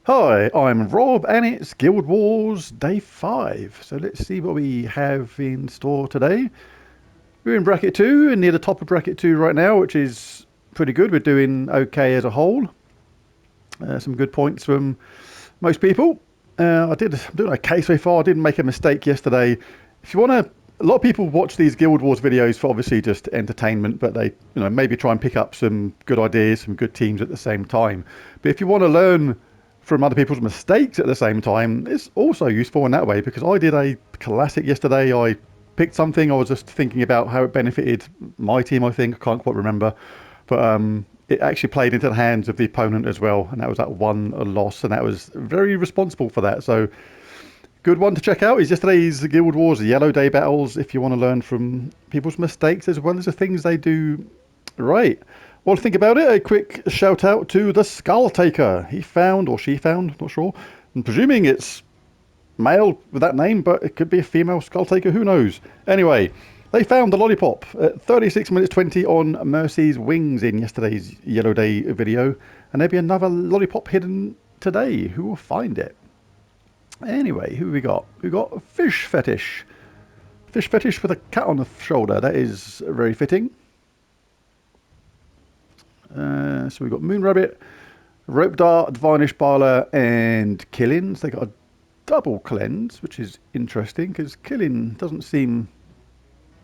Hi, I'm Rob, and it's Guild Wars Day 5. So let's see what we have in store today. We're in Bracket 2, and near the top of Bracket 2 right now, which is pretty good. We're doing okay as a whole. Some good points from most people. I'm doing okay so far. I didn't make a mistake yesterday. If you want to, a lot of people watch these Guild Wars videos for obviously just entertainment, but they, maybe try and pick up some good ideas, some good teams at the same time. But if you want to learn from other people's mistakes at the same time, it's also useful in that way because I did a classic yesterday. I picked something. I was just thinking about how it benefited my team. I think I can't quite remember, but it actually played into the hands of the opponent as well, and that was that one loss, and that was very responsible for that. So, good one to check out is yesterday's Guild Wars Yellow Day battles. If you want to learn from people's mistakes as well as the things they do right. Well, think about it. A quick shout out to the Skull Taker. He found, or she found, not sure. I'm presuming it's male with that name, but it could be a female Skull Taker. Who knows? Anyway, they found the lollipop at 36 minutes 20 on Mercy's Wings in yesterday's Yellow Day video, and there'll be another lollipop hidden today. Who will find it? Anyway, who we got? We got Fish Fetish. Fish Fetish with a cat on the shoulder. That is very fitting. So we've got Moon Rabbit, Rope Dart, Divinish Barla, and Killins. They got a double cleanse, which is interesting because Killing doesn't seem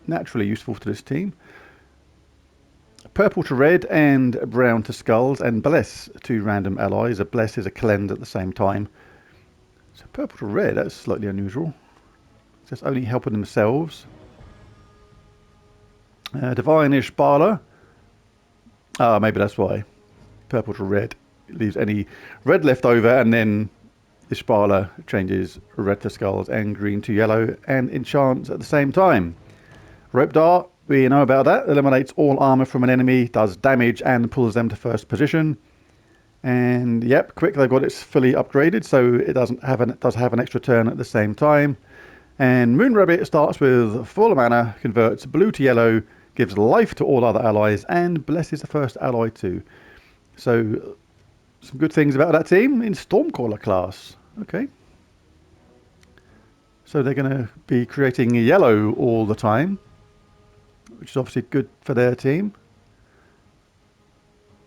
naturally useful to this team. Purple to red and brown to skulls, and bless to random allies. A bless is a cleanse at the same time. So purple to red, that's slightly unusual. Just only helping themselves. Divinish Barla. Ah, maybe that's why. Purple to red. It leaves any red left over, and then Ishbala changes red to skulls and green to yellow and enchants at the same time. Rope Dart, we know about that. Eliminates all armor from an enemy, does damage and pulls them to first position. And yep, quick, they've got it fully upgraded, so it does have an extra turn at the same time. And Moon Rabbit starts with full mana, converts blue to yellow, gives life to all other allies, and blesses the first ally too. So, some good things about that team in Stormcaller class. Okay. So they're going to be creating yellow all the time, which is obviously good for their team.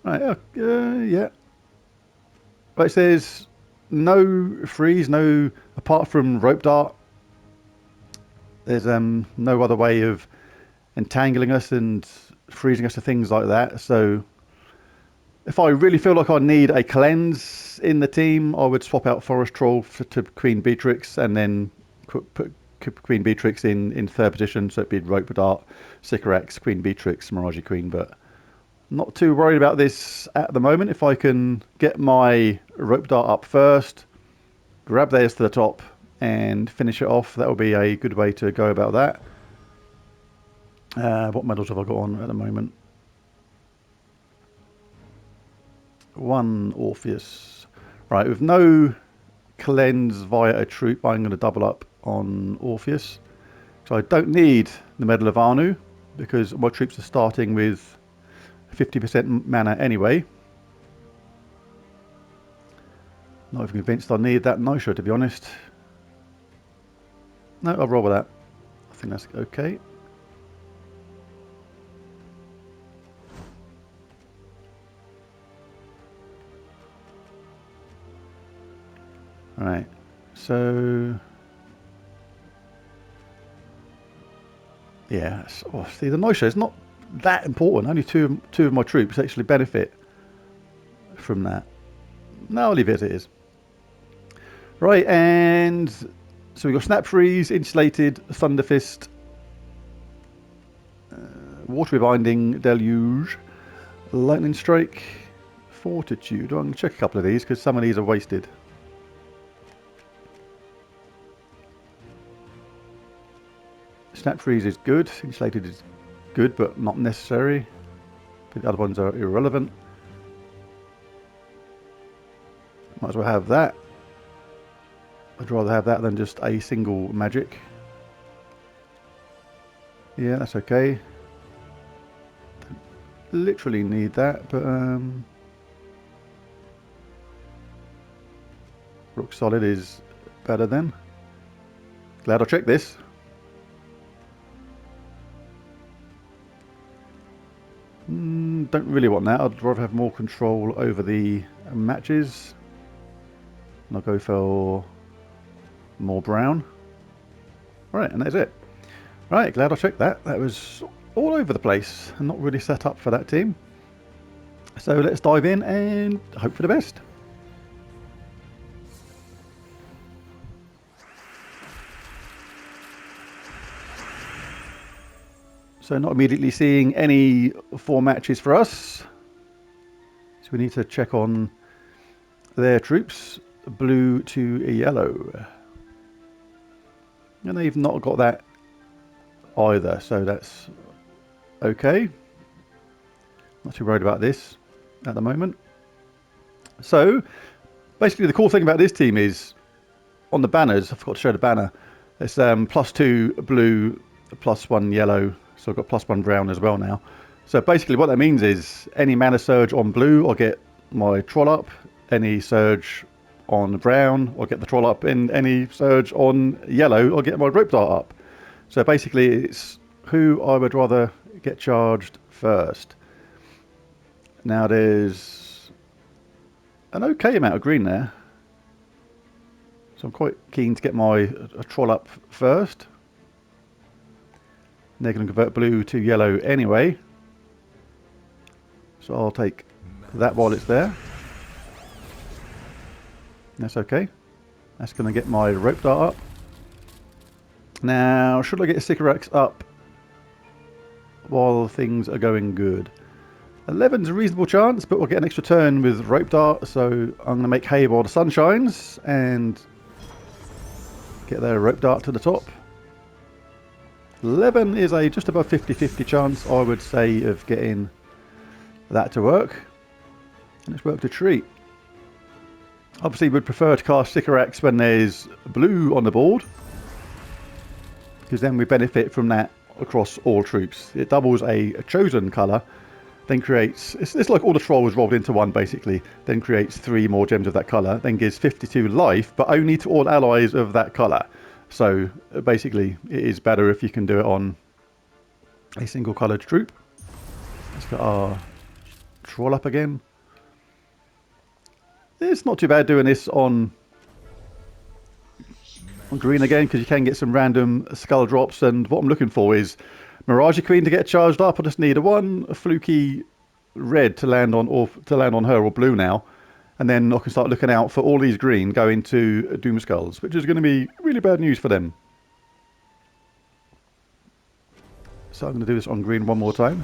Right, yeah. Right, it says no freeze, no, apart from Rope Dart, there's no other way of entangling us and freezing us to things like that. So if I really feel like I need a cleanse in the team, I would swap out Forest Troll to Queen Beatrix and then put Queen Beatrix in third position. So it'd be Rope Dart, Sycorax, Queen Beatrix, Mirage Queen. But not too worried about this at the moment. If I can get my Rope Dart up first, grab theirs to the top and finish it off, that will be a good way to go about that. What medals have I got on at the moment? One Orpheus. Right, with no cleanse via a troop, I'm going to double up on Orpheus. So I don't need the Medal of Anu because my troops are starting with 50% mana anyway. Not even convinced I need that Nitro, to be honest. No, I'll roll with that. I think that's okay. Alright, so yeah, see the Nitro is not that important. Only two of my troops actually benefit from that. No, I'll leave it as it is. Right, and so we've got Snap Freeze, Insulated, Thunder Fist, Watery Binding, Deluge, Lightning Strike, Fortitude. I'm going to check a couple of these because some of these are wasted. Snap Freeze is good, Insulated is good but not necessary. The other ones are irrelevant. Might as well have that. I'd rather have that than just a single magic. Yeah, that's okay. Don't literally need that, but Rock Solid is better then. Glad I checked this. Don't really want that. I'd rather have more control over the matches. And I'll go for more brown. Right, and that's it. Right, glad I checked that. That was all over the place and not really set up for that team. So let's dive in and hope for the best. So not immediately seeing any 4 matches for us. So we need to check on their troops. Blue to yellow. And they've not got that either, so that's okay. Not too worried about this at the moment. So basically the cool thing about this team is on the banners, I forgot to show the banner, it's +2 blue, +1 yellow, so I've got +1 brown as well now. So basically what that means is any mana surge on blue, I'll get my troll up. Any surge on brown, I'll get the troll up. And any surge on yellow, I'll get my rope dart up. So basically it's who I would rather get charged first. Now there's an okay amount of green there. So I'm quite keen to get my troll up first. They're going to convert blue to yellow anyway. So I'll take that while it's there. That's okay. That's going to get my rope dart up. Now, should I get Sycorax up while things are going good? 11's a reasonable chance, but we'll get an extra turn with rope dart. So I'm going to make hay while the sun shines and get their rope dart to the top. 11 is a just above 50-50 chance, I would say, of getting that to work. And it's worked a treat. Obviously, we'd prefer to cast Sycorax when there's blue on the board, because then we benefit from that across all troops. It doubles a chosen colour, then creates... It's like all the trolls rolled into one, basically. Then creates 3 more gems of that colour, then gives 52 life, but only to all allies of that colour. So basically it is better if you can do it on a single coloured troop. Let's get our troll up again. It's not too bad doing this on green again, because you can get some random skull drops, and what I'm looking for is Mirage Queen to get charged up. I just need a fluky red to land on, or to land on her, or blue now. And then I can start looking out for all these green going to Doom Skulls, which is going to be really bad news for them. So I'm going to do this on green one more time.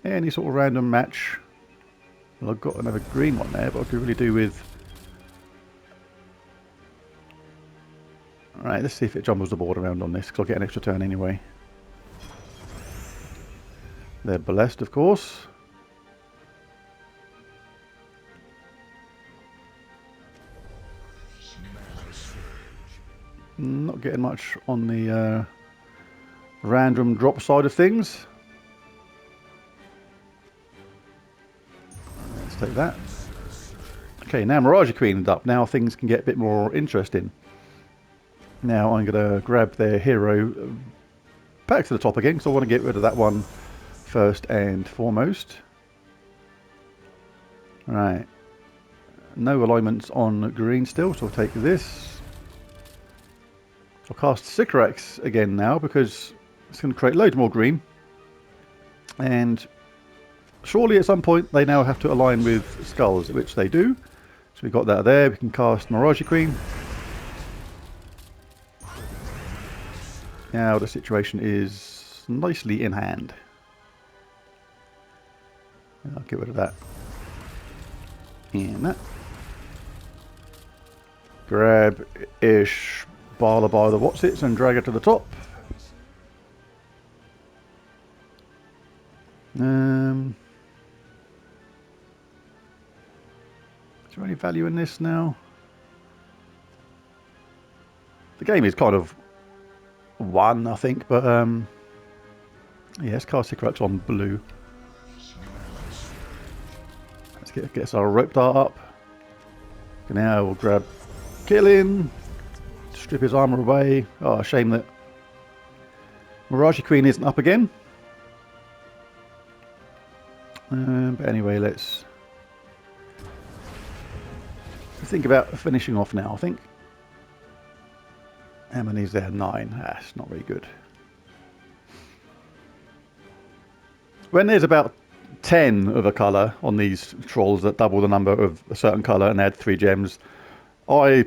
Any sort of random match. Well, I've got another green one there, but I could really do with... Alright, let's see if it jumbles the board around on this, because I'll get an extra turn anyway. They're blessed, of course. Not getting much on the random drop side of things. Let's take that. Okay, now Mirage Queen's up. Now things can get a bit more interesting. Now I'm going to grab their hero back to the top again, because I want to get rid of that one first and foremost. Right. No alignments on green still, so I'll take this. I'll cast Sycorax again now, because it's going to create loads more green. And surely at some point they now have to align with skulls, which they do. So we've got that there. We can cast Mirage Queen. Now the situation is nicely in hand. I'll get rid of that. And that. Grab Ish Bala by the Watsits and drag it to the top. Is there any value in this now? The game is kind of won, I think, but yeah, let's cast Sycorax on blue. Let's get our rope dart up. Now we'll grab Killing, strip his armor away. Oh, shame that Mirage Queen isn't up again. But anyway, let's think about finishing off now, I think. How many is there? 9. That's not very good. When there's about 10 of a colour on these trolls that double the number of a certain colour and add 3 gems, I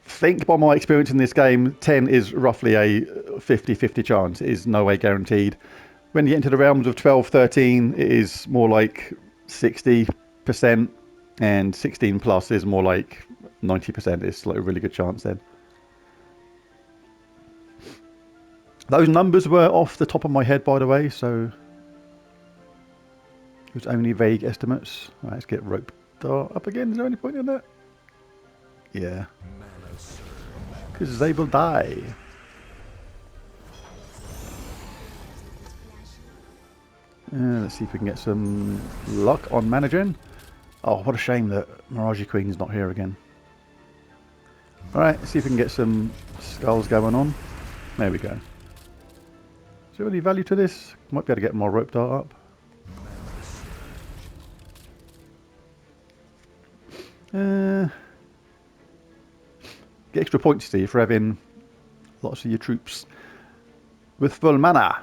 think by my experience in this game, 10 is roughly a 50-50 chance. It is no way guaranteed. When you get into the realms of 12, 13, it is more like 60%, and 16 plus is more like 90%. It's like a really good chance then. Those numbers were off the top of my head, by the way, so it was only vague estimates. Right, let's get Rope Dart up again. Is there any point in that? Yeah. Because they will die. Let's see if we can get some luck on Managing. Oh, what a shame that Mirage Queen's not here again. Alright, let's see if we can get some skulls going on. There we go. Is there any value to this? Might be able to get more Rope Dart up. Get extra points, Steve, for having lots of your troops with full mana.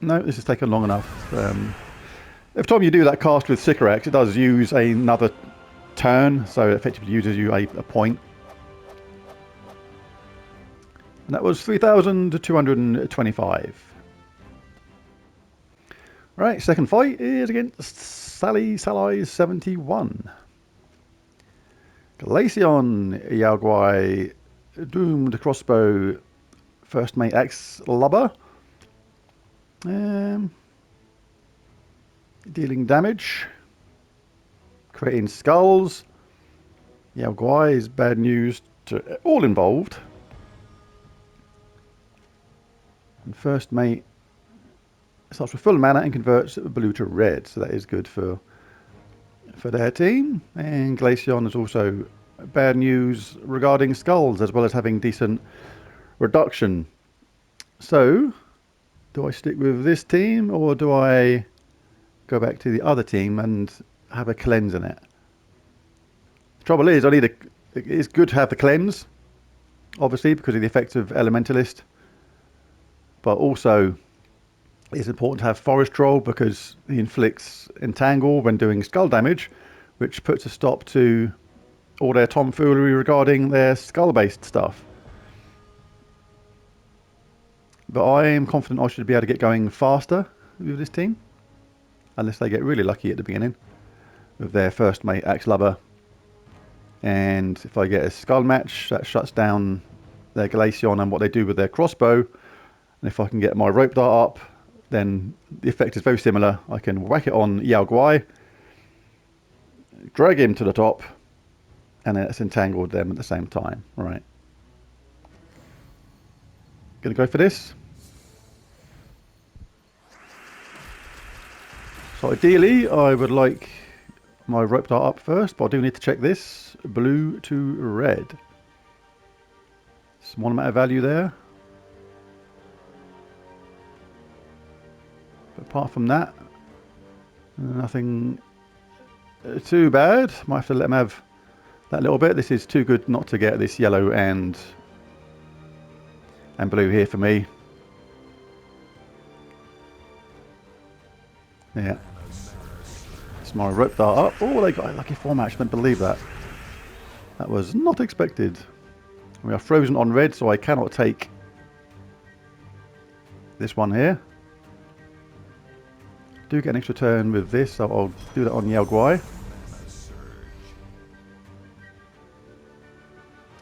No, this has taken long enough. Every time you do that cast with Sycorax, it does use another turn, so it effectively uses you a point. And that was 3,225. Right, second fight is against Salai 71. Glaceon, Yao Guai, Doomed Crossbow, First Mate Axe Lubber. Dealing damage, creating skulls. Yao Guai is bad news to all involved. And First Mate starts with full mana and converts blue to red, so that is good for their team. And Glaceon is also bad news regarding skulls, as well as having decent reduction. So, do I stick with this team, or do I go back to the other team and have a cleanse in it? The trouble is, it's good to have the cleanse, obviously, because of the effects of Elementalist. But also, it's important to have Forest Troll because he inflicts Entangle when doing skull damage, which puts a stop to all their tomfoolery regarding their skull-based stuff. But I am confident I should be able to get going faster with this team, unless they get really lucky at the beginning with their First Mate Axe Lubber. And if I get a skull match, that shuts down their Glaceon and what they do with their crossbow. And if I can get my Rope Dart up, then the effect is very similar. I can whack it on Yao Guai, drag him to the top, and then it's entangled them at the same time. Right. Gonna go for this. So ideally, I would like my Rope Dart up first, but I do need to check this. Blue to red. Small amount of value there. But apart from that, nothing too bad. Might have to let them have that little bit. This is too good not to get this yellow and blue here for me. Yeah. It's my Rope Dart up. Oh, they got a lucky 4 match. I didn't believe that. That was not expected. We are frozen on red, so I cannot take this one here. Do get an extra turn with this, so I'll do that on Yao Guai.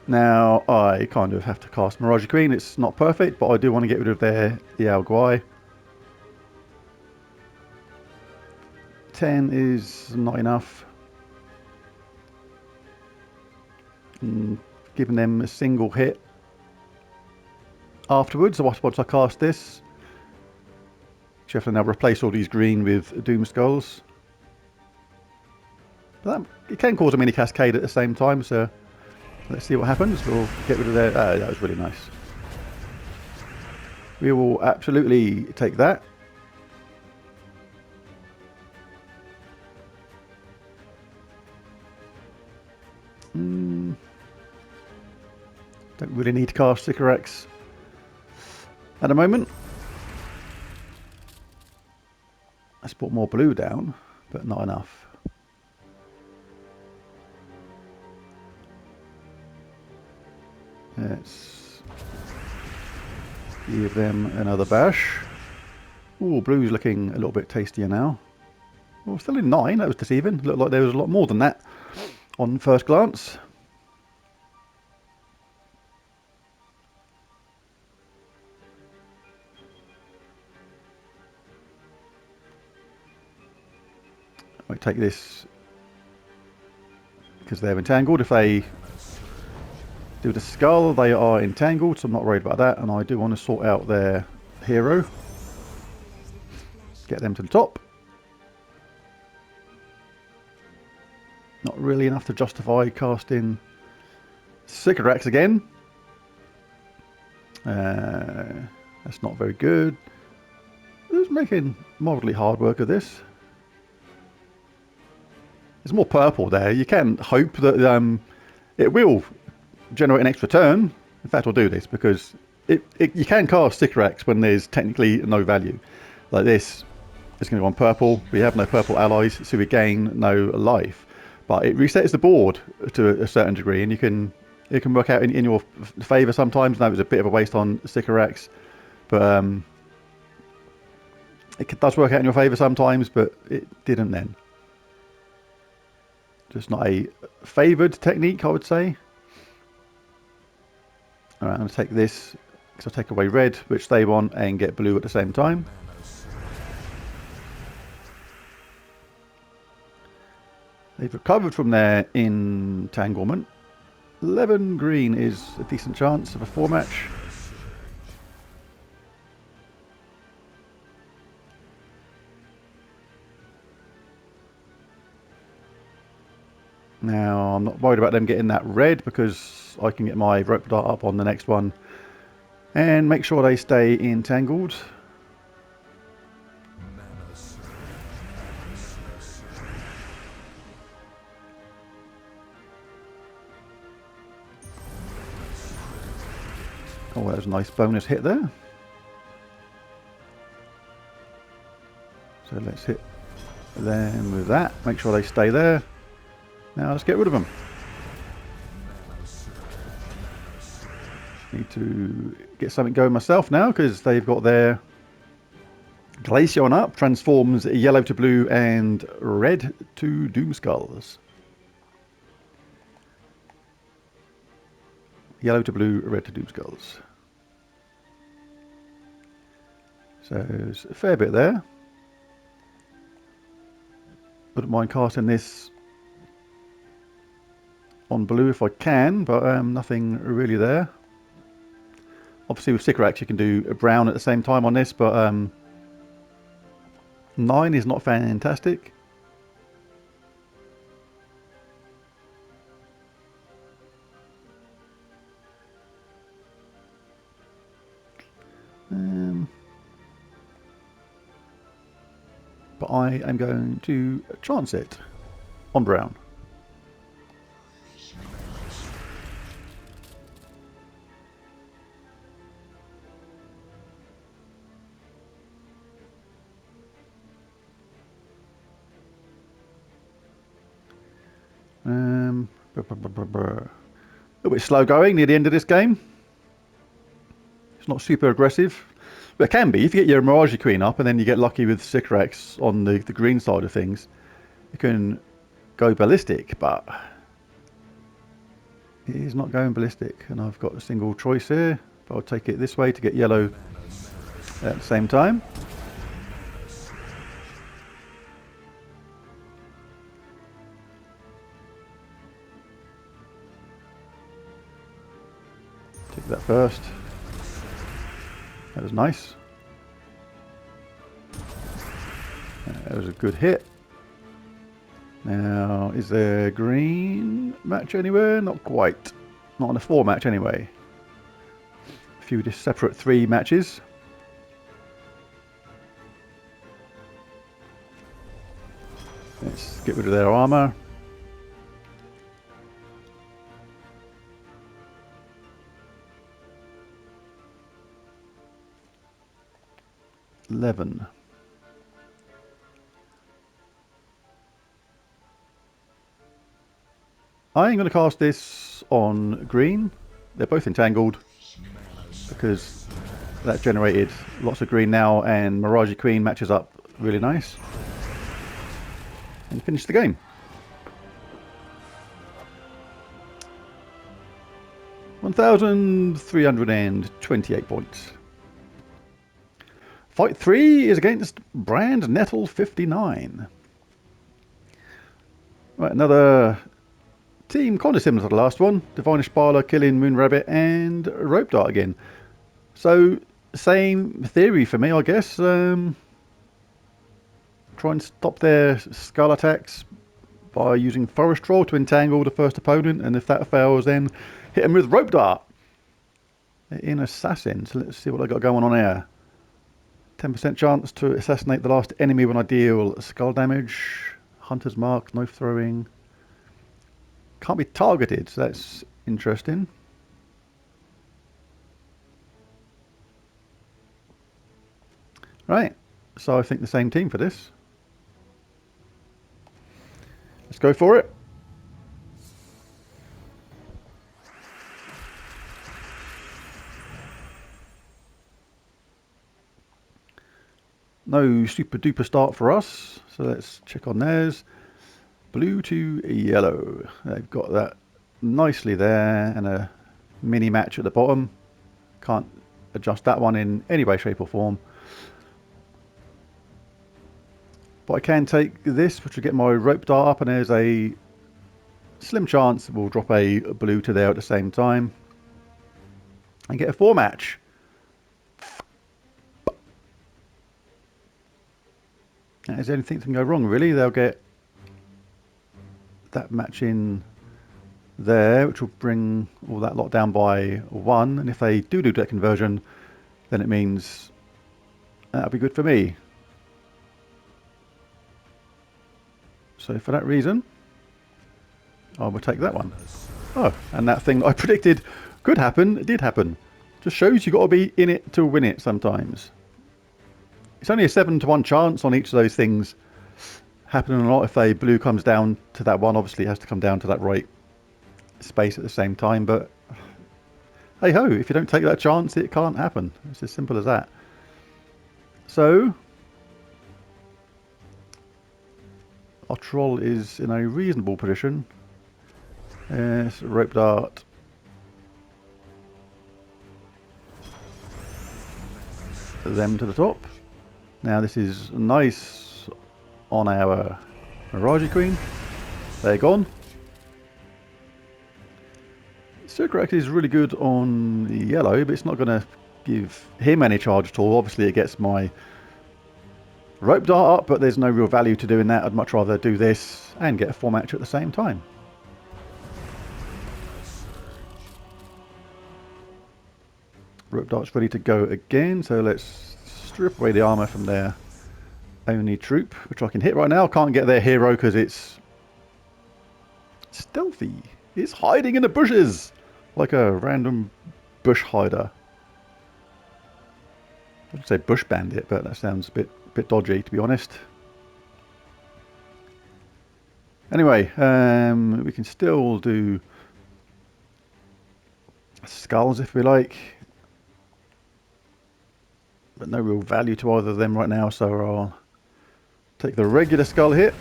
Now, I kind of have to cast Mirage Queen. It's not perfect, but I do want to get rid of their Yao Guai. 10 is not enough. Giving them a single hit afterwards. So once I cast this, you have to now replace all these green with Doom Skulls. But it can cause a mini cascade at the same time, so let's see what happens. We'll get rid of their... that was really nice. We will absolutely take that. Don't really need to cast Sycorax at the moment. Let's put more blue down, but not enough. Let's give them another bash. Ooh, blue's looking a little bit tastier now. Well, still in 9, that was deceiving. Looked like there was a lot more than that on first glance. I take this because they're entangled. If they do the skull, they are entangled, so I'm not worried about that. And I do want to sort out their hero. Get them to the top. Not really enough to justify casting Sycorax again. That's not very good. Who's making moderately hard work of this? There's more purple there. You can hope that it will generate an extra turn. In fact, I'll do this because you can cast Sycorax when there's technically no value. Like this, it's going to go on purple. We have no purple allies, so we gain no life. But it resets the board to a certain degree, and it can work out in your favour sometimes. Now, it was a bit of a waste on Sycorax, but it does work out in your favour sometimes, but it didn't then. Just not a favoured technique, I would say. Alright, I'm going to take this, because I'll take away red, which they want, and get blue at the same time. They've recovered from their entanglement. 11 green is a decent chance of a 4-match. Now, I'm not worried about them getting that red because I can get my rope dart up on the next one and make sure they stay entangled. Oh, that was a nice bonus hit there. So let's hit them with that. Make sure they stay there. Now let's get rid of them. Need to get something going myself now because they've got their Glaceon up. Transforms yellow to blue and red to Doomskulls. Yellow to blue, red to Doomskulls. So there's a fair bit there. Wouldn't mind casting this on blue if I can, but nothing really there. Obviously with Sycorax you can do a brown at the same time on this, but 9 is not fantastic. But I am going to chance it on brown. A little bit slow going near the end of this game. It's not super aggressive. But it can be. If you get your Mirage Queen up and then you get lucky with Sycorax on the green side of things, you can go ballistic, but it is not going ballistic. And I've got a single choice here, but I'll take it this way to get yellow at the same time. Take that first. That was nice. That was a good hit. Now, is there a green match anywhere? Not quite. Not on a 4 match anyway. A few just separate 3 matches. Let's get rid of their armour. $11. I'm going to cast this on green. They're both entangled because that generated lots of green now, and Mirage Queen matches up really nice. And finish the game. $1,328 points. Fight 3 is against Brand Nettle 59. Right, another team kind of similar to the last one. Divine Ishbala, Killing, Moonrabbit, and Rope Dart again. So, same theory for me, I guess. Try and stop their skull attacks by using Forest Troll to entangle the first opponent, and if that fails, then hit them with Rope Dart. In Assassin, so let's see what I got going on here. 10% chance to assassinate the last enemy when I deal skull damage. Hunter's Mark, knife throwing. Can't be targeted, so that's interesting. Right, so I think the same team for this. Let's go for it. No super duper start for us, so let's check on theirs. Blue to yellow. They've got that nicely there, and a mini match at the bottom. Can't adjust that one in any way, shape or form. But I can take this, which will get my Rope Dart up, and there's a slim chance we'll drop a blue to there at the same time. And get a 4 match. Is there anything that can go wrong, really? They'll get that match in there, which will bring all that lot down by 1. And if they do that conversion, then it means that'll be good for me. So for that reason, I will take that one. Oh, and that thing that I predicted could happen, did happen. Just shows you've got to be in it to win it sometimes. It's only a 7-to-1 chance on each of those things happening a lot. If a blue comes down to that one, obviously it has to come down to that right space at the same time. But hey ho, if you don't take that chance, it can't happen. It's as simple as that. So our troll is in a reasonable position. Yes, Rope Dart. Them to the top. Now this is nice on our Mirage Queen. They're gone. Circrax is really good on the yellow, but it's not going to give him any charge at all. Obviously it gets my Rope Dart up, but there's no real value to doing that. I'd much rather do this and get a 4 match at the same time. Rope Dart's ready to go again, so let's strip away the armour from their only troop, which I can hit right now. Can't get their hero because it's stealthy. It's hiding in the bushes like a random bush hider. I would say bush bandit, but that sounds a bit dodgy, to be honest. Anyway, we can still do skulls if we like, but no real value to either of them right now, so I'll take the regular skull hit.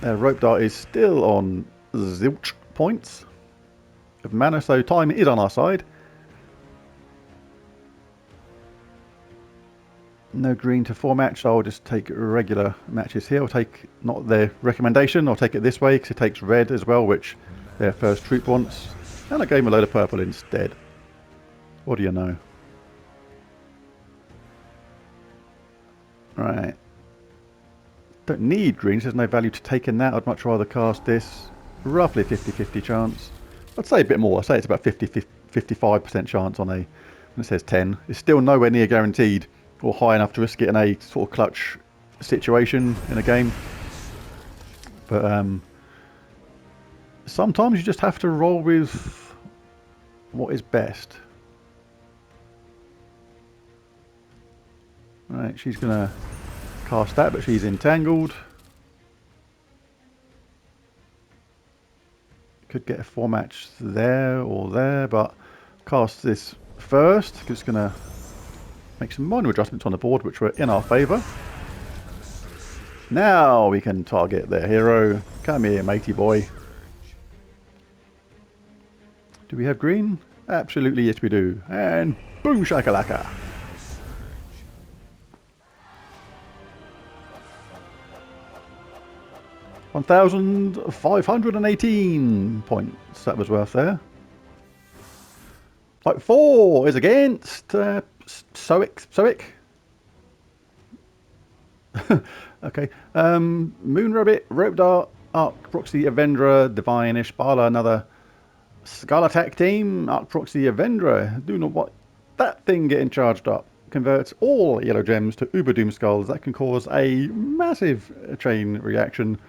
Rope Dart is still on zilch points of mana, so time is on our side. No green to 4 match, so I'll just take regular matches here. I'll take not their recommendation, I'll take it this way because it takes red as well, which their first troop wants. And I gave him a load of purple instead. What do you know? Right. Don't need greens, there's no value to taking that. I'd much rather cast this. Roughly 50-50 chance. I'd say a bit more. I'd say it's about 55% chance on a, when it says 10. It's still nowhere near guaranteed or high enough to risk it in a sort of clutch situation in a game. But sometimes you just have to roll with what is best. Right, she's going to cast that, but she's entangled. Could get a 4-match there or there, but cast this first. It's going to make some minor adjustments on the board, which were in our favour. Now we can target their hero. Come here, matey boy. Do we have green? Absolutely, yes we do. And boom shakalaka. $1,518 points that was worth there. Like 4 is against Soic. Okay. Moon Rabbit, Rope Dart, Arc Proxy, Avendra, Divine Ishbala, another Skull Attack team, Arc Proxy, Avendra. Do not want that thing getting charged up. Converts all yellow gems to Uber Doom Skulls. That can cause a massive chain reaction.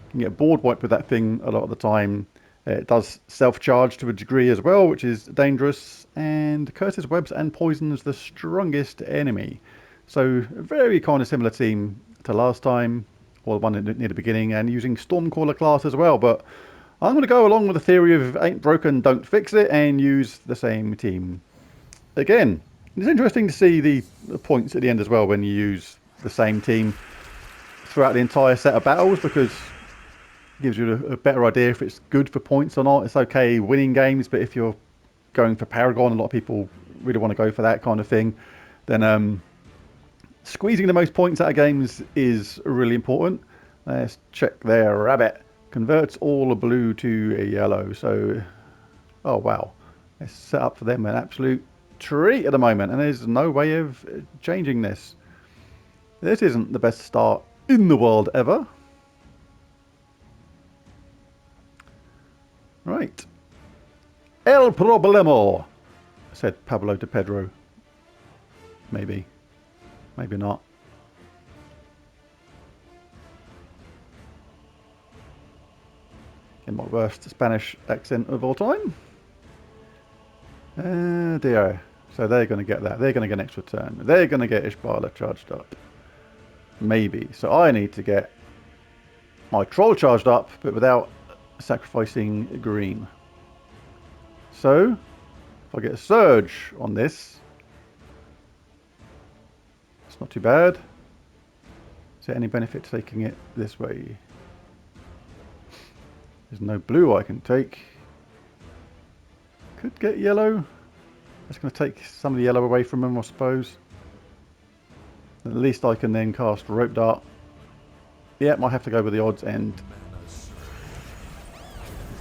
You can get board wiped with that thing a lot of the time. It does self-charge to a degree as well, which is dangerous. And Curses, Webs and Poison's the strongest enemy. So a very kind of similar team to last time, or the one near the beginning, and using Stormcaller class as well. But I'm going to go along with the theory of ain't broken, don't fix it, and use the same team again. It's interesting to see the points at the end as well when you use the same team throughout the entire set of battles, because it gives you a better idea if it's good for points or not. It's okay winning games, but if you're going for Paragon, a lot of people really want to go for that kind of thing, then squeezing the most points out of games is really important. Let's check there. Rabbit converts all the blue to a yellow. So, oh wow. Let's set up for them an absolute treat at the moment. And there's no way of changing this. This isn't the best start in the world ever. Right. El problemo, said Pablo de Pedro. Maybe. Maybe not. In my worst Spanish accent of all time. Dear. So they're going to get that. They're going to get an extra turn. They're going to get Ishbala charged up. Maybe. So I need to get my troll charged up, but without sacrificing green. So, if I get a surge on this, it's not too bad. Is there any benefit to taking it this way? There's no blue I can take. Could get yellow. That's going to take some of the yellow away from them, I suppose. At least I can then cast Rope Dart. Yeah, might have to go with the odds and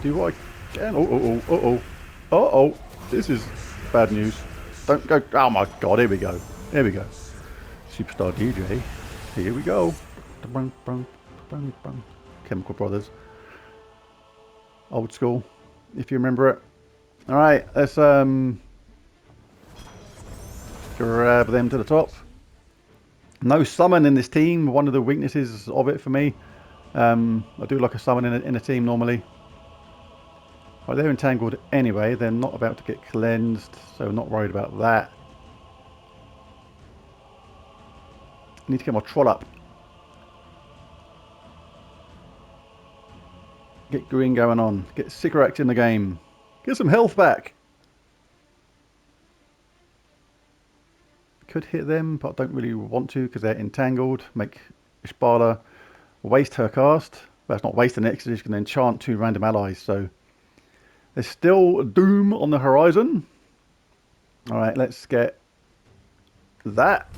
do what I can. Oh, this is bad news. Don't go. Oh my god, here we go. Here we go. Superstar DJ. Here we go. Chemical Brothers. Old school, if you remember it. Alright, let's grab them to the top. No summon in this team, one of the weaknesses of it for me. I do like a summon in a team normally. Right, they're entangled anyway, they're not about to get cleansed, so not worried about that. I need to get my troll up. Get green going on, get Sycorax in the game. Get some health back. Could hit them, but I don't really want to because they're entangled. Make Ishbala waste her cast. Well, it's not wasting it because she's going to enchant 2 random allies. So there's still doom on the horizon. Alright, let's get that.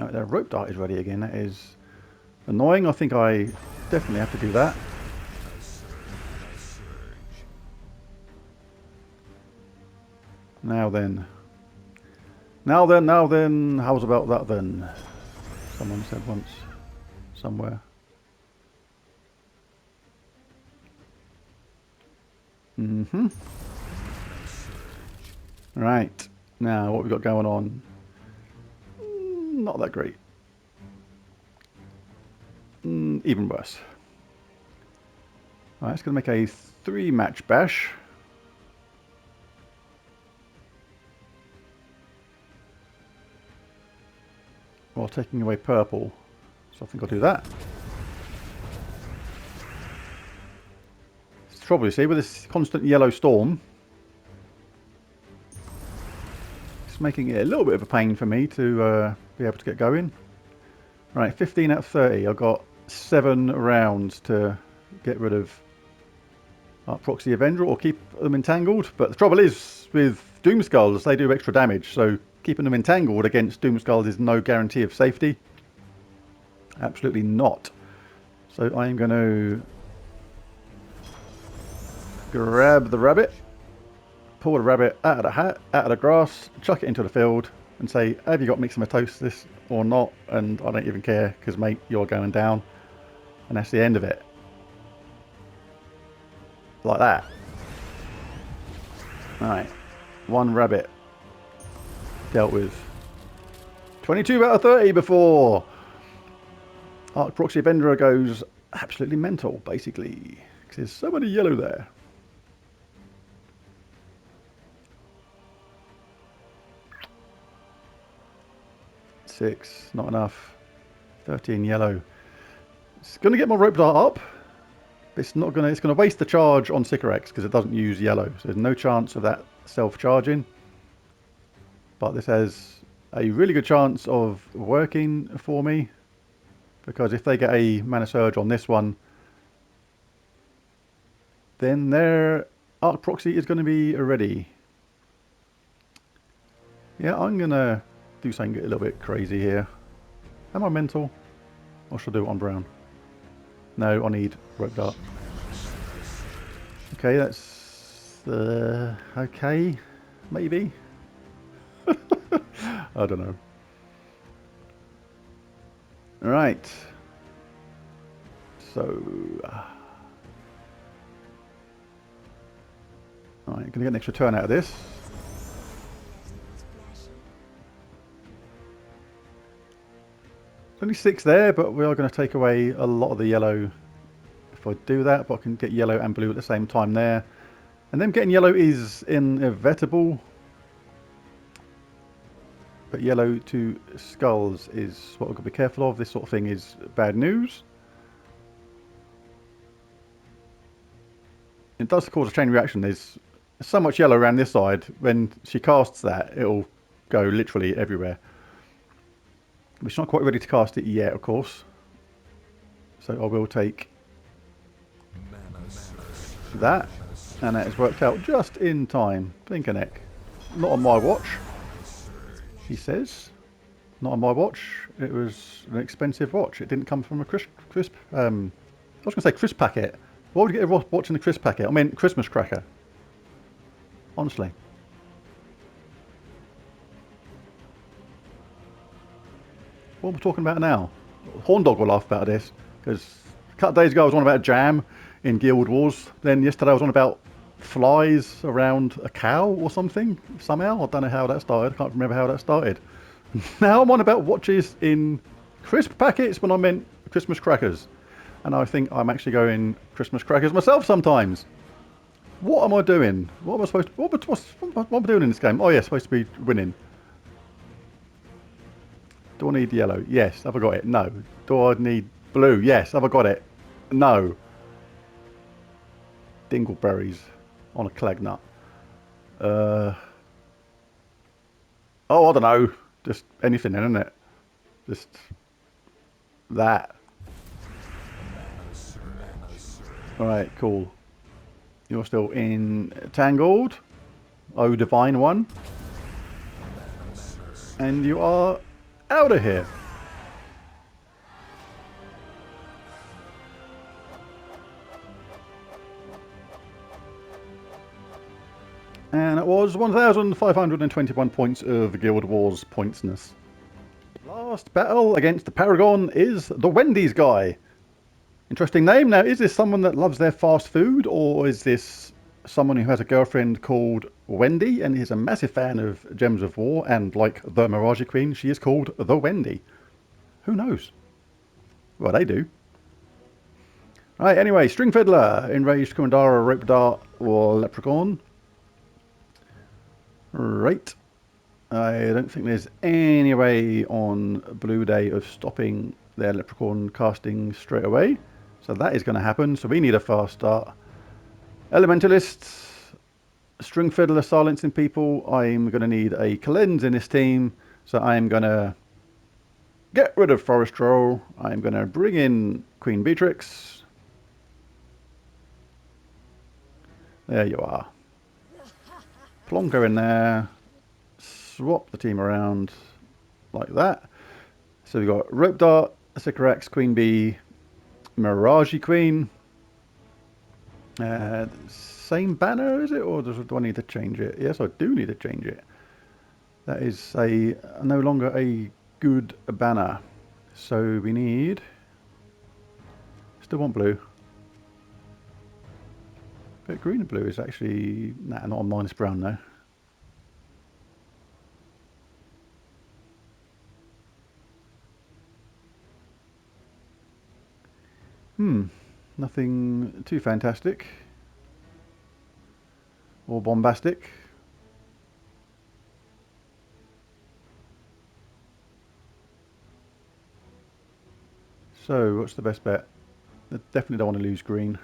Alright, their Rope Dart is ready again. That is annoying. I think I definitely have to do that. Now then. now then, how's about that then? Someone said once, somewhere. Mm-hmm. Right, now what we got going on? Not that great. Even worse. Alright, it's going to make a 3-match bash. While taking away purple. So I think I'll do that. It's the trouble, you see, with this constant yellow storm. It's making it a little bit of a pain for me to be able to get going. Right, 15 out of 30. I've got 7 rounds to get rid of Arc Proxy Avenger or keep them entangled. But the trouble is, with Doomskulls, they do extra damage. So keeping them entangled against Doomskulls is no guarantee of safety. Absolutely not. So I am going to grab the rabbit, pull the rabbit out of the hat, out of the grass, chuck it into the field and say, have you got Myxomatosis or not? And I don't even care because, mate, you're going down. And that's the end of it. Like that. Alright. 1 rabbit dealt with. 22 out of 30 before Arc Proxy Avenger goes absolutely mental, basically. Because there's so many yellow there. 6, not enough. 13 yellow. It's going to get my rope dart up. It's not going to. It's going to waste the charge on Sycorax because it doesn't use yellow. So there's no chance of that self-charging. But this has a really good chance of working for me, because if they get a Mana Surge on this one, then their Arc Proxy is going to be ready. Yeah, I'm going to do something a little bit crazy here. Am I mental? Or should I do it on brown? No, I need rope dart. Okay, that's okay, maybe. I don't know. All right. So, all right, gonna get an extra turn out of this. Only 6 there, but we are going to take away a lot of the yellow if I do that. But I can get yellow and blue at the same time there. And then getting yellow is inevitable. But yellow to skulls is what I've got to be careful of. This sort of thing is bad news. It does cause a chain reaction. There's so much yellow around this side. When she casts that, it'll go literally everywhere. But she's not quite ready to cast it yet, of course. So I will take that. And that has worked out just in time. Blink a neck. Not on my watch, he says. Not on my watch. It was an expensive watch. It didn't come from a crisp I was going to say crisp packet. Why would you get a watch in a crisp packet? I mean Christmas cracker. Honestly. What are we talking about now? Horndog will laugh about this, because a couple of days ago I was on about jam in Guild Wars. Then yesterday I was on about flies around a cow or something. Somehow, I don't know how that started. I can't remember how that started. Now I'm on about watches in crisp packets when I meant Christmas crackers. And I think I'm actually going Christmas crackers myself sometimes. What am I doing? What am I supposed to... What am I doing in this game? Oh yeah, supposed to be winning. Do I need yellow? Yes. Have I got it? No. Do I need blue? Yes. Have I got it? No. Dingleberries on a clag nut. Oh, I don't know. Just anything then, isn't it? Just that. Alright, cool. You're still entangled. Oh, divine one. And you are out of here. And it was 1,521 points of Guild Wars pointsness. Last battle against the Paragon is the Wendy's guy. Interesting name. Now, is this someone that loves their fast food, or is this someone who has a girlfriend called Wendy and is a massive fan of Gems of War, and like the Mirage Queen, she is called the Wendy? Who knows? Well, they do. Right, anyway, String Fiddler, Enraged Commandara, Rope Dart, or Leprechaun. Right. I don't think there's any way on Blue Day of stopping their Leprechaun casting straight away. So that is going to happen. So we need a fast start. Elementalists, String Fiddler silencing people. I'm going to need a cleanse in this team. So I'm going to get rid of Forest Troll. I'm going to bring in Queen Beatrix. There you are. Plonk her in there. Swap the team around like that. So we've got Rope Dart, Sycorax, Queen Bee, Mirage Queen. Same banner, is it? Or do I need to change it? Yes, I do need to change it. That is no longer a good banner. So we need... Still want blue. But green and blue is actually... Nah, not on minus brown though. Nothing too fantastic. Or bombastic. So, what's the best bet? I definitely don't want to lose green.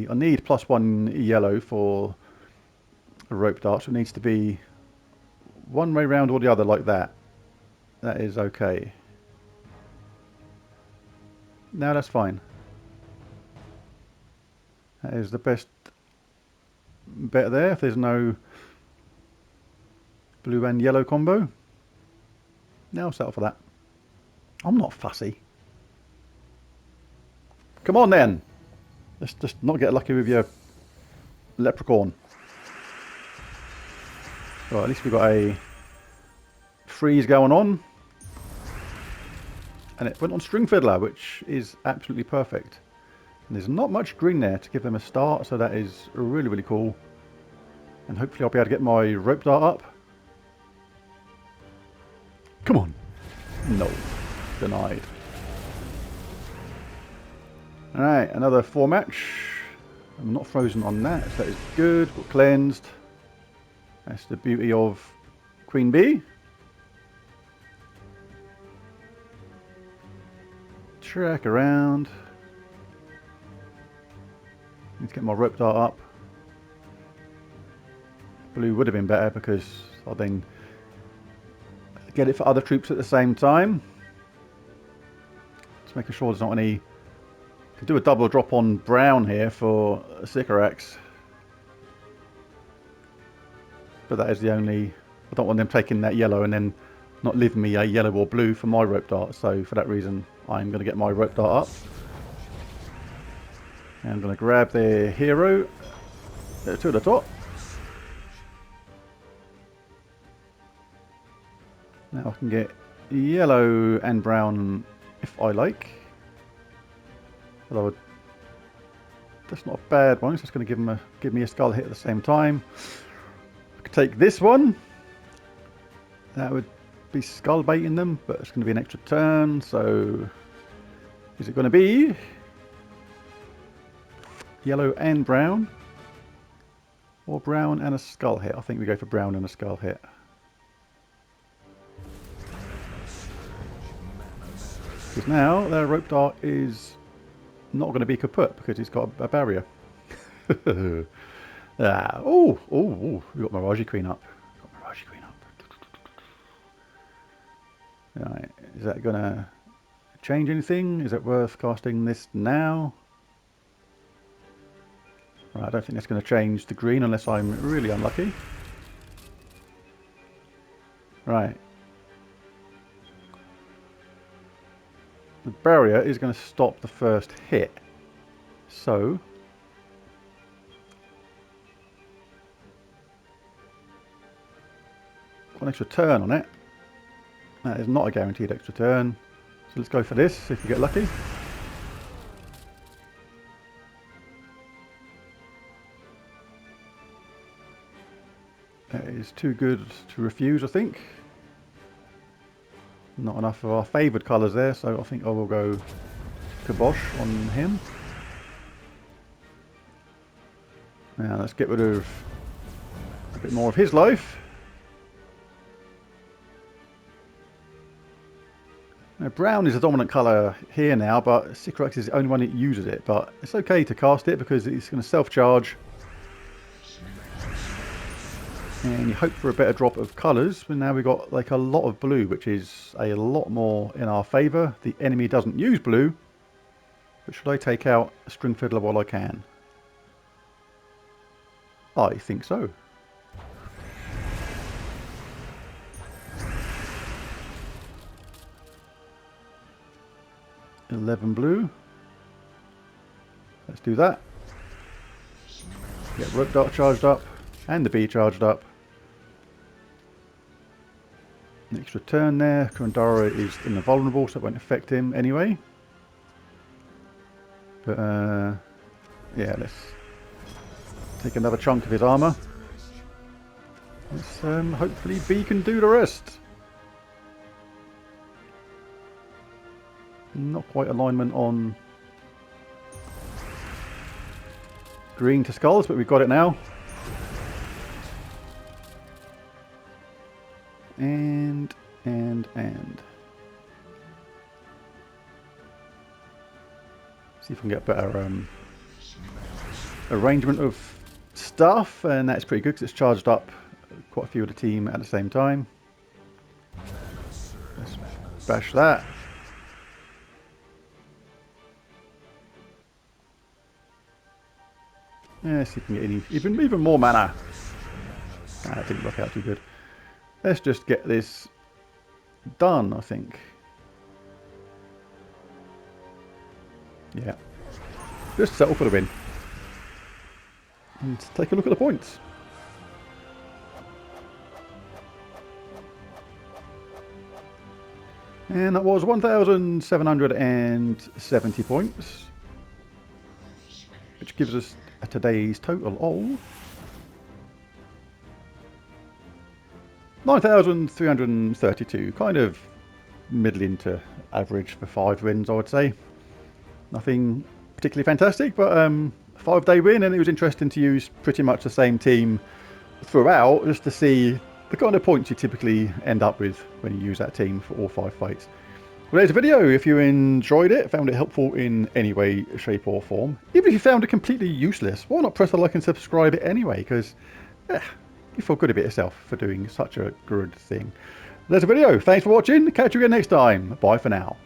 I need +1 yellow for a Rope Dart, so it needs to be one way round or the other like that. That is okay. No, that's fine. That is the best bet there, if there's no blue and yellow combo. Now I'll settle for that. I'm not fussy. Come on then! Let's just not get lucky with your Leprechaun. Right, at least we've got a freeze going on. And it went on String Fiddler, which is absolutely perfect. And there's not much green there to give them a start, so that is really, really cool. And hopefully I'll be able to get my Rope Dart up. Come on. No. Denied. Alright, another 4 match. I'm not frozen on that, so that is good. We're cleansed. That's the beauty of Queen Bee. Track around. Need to get my Rope Dart up. Blue would have been better because I'll then get it for other troops at the same time. Just making sure there's not any... Could do a double drop on brown here for Sycorax. But that is the only... I don't want them taking that yellow and then not leaving me a yellow or blue for my Rope Dart. So for that reason, I'm going to get my Rope Dart up. And I'm going to grab their hero to the top. Now I can get yellow and brown if I like. Although that's not a bad one. It's just going to give me a skull hit at the same time. I could take this one. That would be skull baiting them, but it's going to be an extra turn. So is it going to be yellow and brown, or brown and a skull hit? I think we go for brown and a skull hit. Because now their Rope Dart is not going to be kaput because it's got a barrier. We got Mirage Queen up. Right, is that going to change anything? Is it worth casting this now? Right, I don't think that's going to change the green unless I'm really unlucky. Right. The barrier is going to stop the first hit. So, Got an extra turn on it. That is not a guaranteed extra turn. So let's go for this, see if we get lucky. That is too good to refuse, I think. Not enough of our favoured colours there, so I think I will go Kibosh on him. Now let's get rid of a bit more of his life. Now, brown is the dominant colour here now, but Sycorax is the only one that uses it. But it's okay to cast it because it's going to self-charge. And you hope for a better drop of colours. But now we've got like a lot of blue, which is a lot more in our favour. The enemy doesn't use blue. But should I take out a String Fiddler while I can? I think so. $11 blue. Let's do that. Get Rope Dart charged up and the bee charged up. An extra turn there. Kurundara is invulnerable, so it won't affect him anyway. But yeah, let's take another chunk of his armour. Let's hopefully bee can do the rest. Not quite alignment on green to skulls, but we've got it now. And. See if we can get better arrangement of stuff, and that's pretty good because it's charged up quite a few of the team at the same time. Let's bash that. Yeah, see if we can get even more mana. That didn't work out too good. Let's just get this done, I think. Yeah. Just settle for the win. And take a look at the points. And that was 1,770 points. Which gives us today's total of 9,332. Kind of middling to average for 5 wins, I would say. Nothing particularly fantastic, but 5-day win, and it was interesting to use pretty much the same team throughout just to see the kind of points you typically end up with when you use that team for all 5 fights. Well, there's a video. If you enjoyed it, found it helpful in any way, shape or form, even if you found it completely useless, why not press the like and subscribe it anyway, because you feel good about yourself for doing such a good thing. There's a video. Thanks for watching. Catch you again next time. Bye for now.